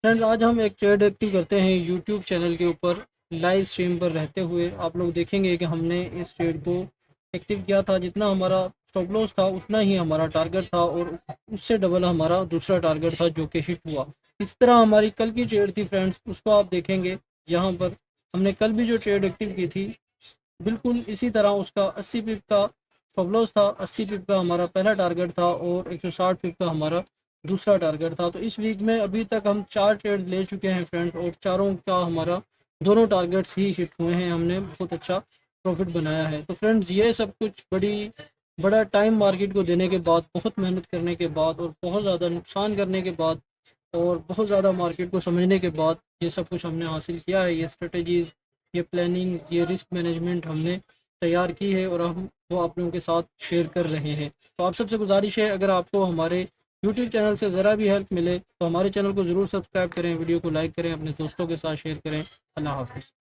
Friends, आज हम एक ट्रेड एक्टिव करते हैं यूट्यूब चैनल के ऊपर लाइव स्ट्रीम पर रहते हुए। आप लोग देखेंगे कि हमने इस ट्रेड को एक्टिव किया था। जितना हमारा स्टॉप लॉस था उतना ही हमारा टारगेट था और उससे डबल हमारा दूसरा टारगेट था जो कि हिट हुआ। इस तरह हमारी कल की ट्रेड थी फ्रेंड्स, उसको आप देखेंगे। यहाँ पर हमने कल भी जो ट्रेड एक्टिव की थी बिल्कुल इसी तरह उसका 80 पिप का स्टॉप लॉस था। 80 पिप का हमारा पहला टारगेट था और 160 पिप का हमारा दूसरा टारगेट था। तो इस वीक में अभी तक हम 4 ट्रेड ले चुके हैं फ्रेंड्स और चारों का हमारा दोनों टारगेट्स ही हिट हुए हैं। हमने बहुत अच्छा प्रॉफिट बनाया है। तो फ्रेंड्स, ये सब कुछ बड़ा टाइम मार्केट को देने के बाद, बहुत मेहनत करने के बाद और बहुत ज़्यादा नुकसान करने के बाद और बहुत ज़्यादा मार्केट को समझने के बाद ये सब कुछ हमने हासिल किया है। ये स्ट्रेटजीज़, ये प्लानिंग, ये रिस्क मैनेजमेंट हमने तैयार की है और हम वो आप लोगों के साथ शेयर कर रहे हैं। तो आप सबसे गुजारिश है, अगर आपको हमारे यूट्यूब चैनल से ज़रा भी हेल्प मिले तो हमारे चैनल को ज़रूर सब्सक्राइब करें, वीडियो को लाइक करें, अपने दोस्तों के साथ शेयर करें। अल्लाह हाफ़िज़।